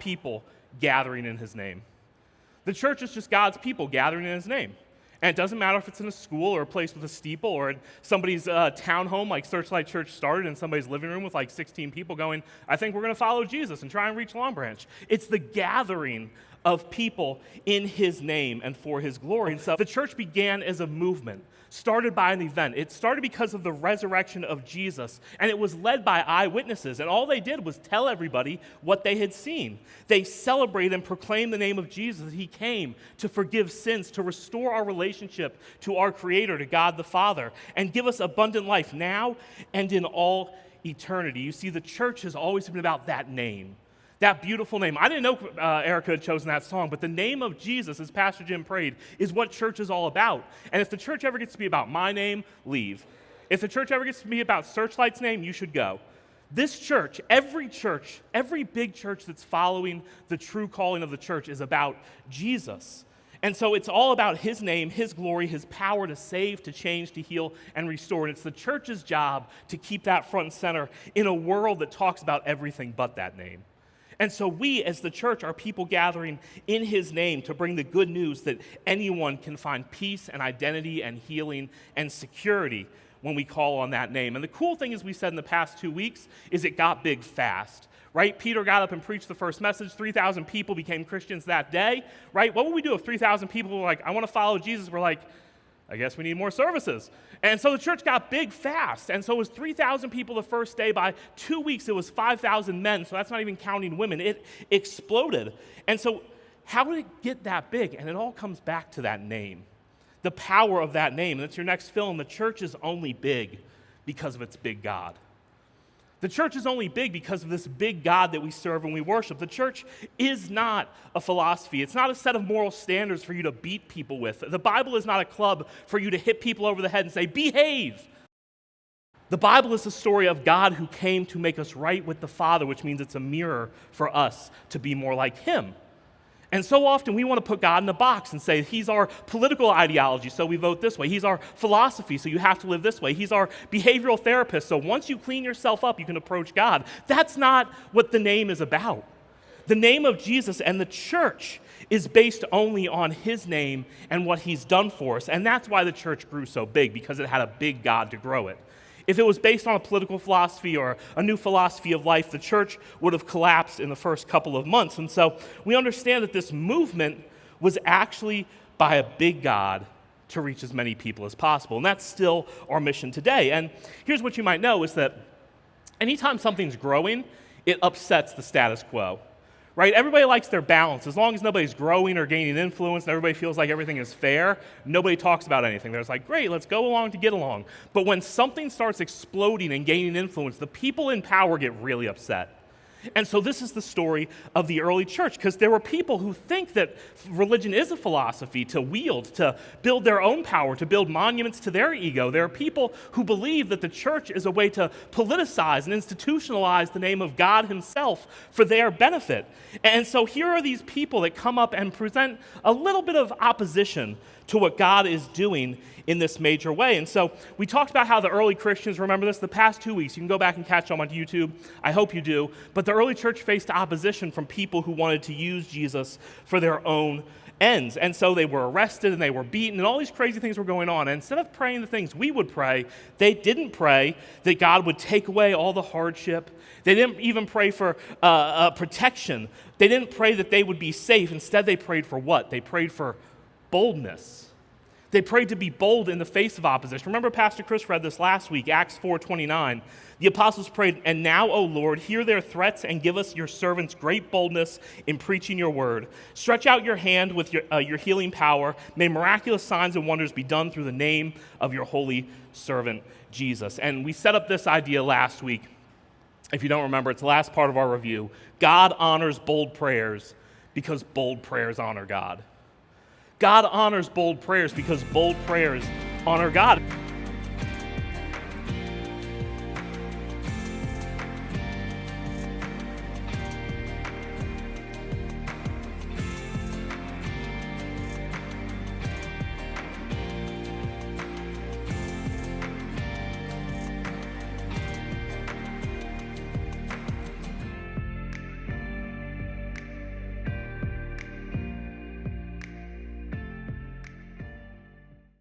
people gathering in his name. The church is just God's people gathering in his name. And it doesn't matter if it's in a school or a place with a steeple or in somebody's townhome like Searchlight Church started in somebody's living room with like 16 people going, I think we're going to follow Jesus and try and reach Long Branch. It's the gathering of people in his name and for his glory. And so the church began as a movement, started by an event. It started because of the resurrection of Jesus, and it was led by eyewitnesses. And all they did was tell everybody what they had seen. They celebrated and proclaimed the name of Jesus. He came to forgive sins, to restore our relationship to our Creator, to God the Father, and give us abundant life now and in all eternity. You see, the church has always been about that name. That beautiful name. I didn't know Erica had chosen that song, but the name of Jesus, as Pastor Jim prayed, is what church is all about. And if the church ever gets to be about my name, leave. If the church ever gets to be about Searchlight's name, you should go. This church, every big church that's following the true calling of the church is about Jesus. And so it's all about his name, his glory, his power to save, to change, to heal, and restore. And it's the church's job to keep that front and center in a world that talks about everything but that name. And so we, as the church, are people gathering in his name to bring the good news that anyone can find peace and identity and healing and security when we call on that name. And the cool thing, as we said in the past 2 weeks, is it got big fast, right? Peter got up and preached the first message. 3,000 people became Christians that day, right? What would we do if 3,000 people were like, I want to follow Jesus? We're like, I guess we need more services. And so the church got big fast. And so it was 3,000 people the first day. By 2 weeks, it was 5,000 men. So that's not even counting women. It exploded. And so how did it get that big? And it all comes back to that name, the power of that name. And that's your next film. The church is only big because of its big God. The church is only big because of this big God that we serve and we worship. The church is not a philosophy. It's not a set of moral standards for you to beat people with. The Bible is not a club for you to hit people over the head and say, behave. The Bible is the story of God who came to make us right with the Father, which means it's a mirror for us to be more like him. And so often we want to put God in a box and say, he's our political ideology, so we vote this way. He's our philosophy, so you have to live this way. He's our behavioral therapist, so once you clean yourself up, you can approach God. That's not what the name is about. The name of Jesus and the church is based only on his name and what he's done for us. And that's why the church grew so big, because it had a big God to grow it. If it was based on a political philosophy or a new philosophy of life, the church would have collapsed in the first couple of months. And so we understand that this movement was actually by a big God to reach as many people as possible. And that's still our mission today. And here's what you might know is that anytime something's growing, it upsets the status quo. Right? Everybody likes their balance. As long as nobody's growing or gaining influence and everybody feels like everything is fair, nobody talks about anything. They're just like, great, let's go along to get along. But when something starts exploding and gaining influence, the people in power get really upset. And so this is the story of the early church, because there were people who think that religion is a philosophy to wield, to build their own power, to build monuments to their ego. There are people who believe that the church is a way to politicize and institutionalize the name of God himself for their benefit. And so here are these people that come up and present a little bit of opposition to what God is doing in this major way. And so we talked about how the early Christians, remember this, the past 2 weeks, you can go back and catch them on YouTube, I hope you do, but the early church faced opposition from people who wanted to use Jesus for their own ends. And so they were arrested and they were beaten and all these crazy things were going on. And instead of praying the things we would pray, they didn't pray that God would take away all the hardship. They didn't even pray for protection. They didn't pray that they would be safe. Instead, they prayed for what? They prayed for boldness. They prayed to be bold in the face of opposition. Remember Pastor Chris read this last week, Acts 4:29. The apostles prayed, and now, O Lord, hear their threats and give us, your servants, great boldness in preaching your word. Stretch out your hand with your healing power. May miraculous signs and wonders be done through the name of your holy servant, Jesus. And we set up this idea last week. If you don't remember, it's the last part of our review. God honors bold prayers because bold prayers honor God. God honors bold prayers because bold prayers honor God.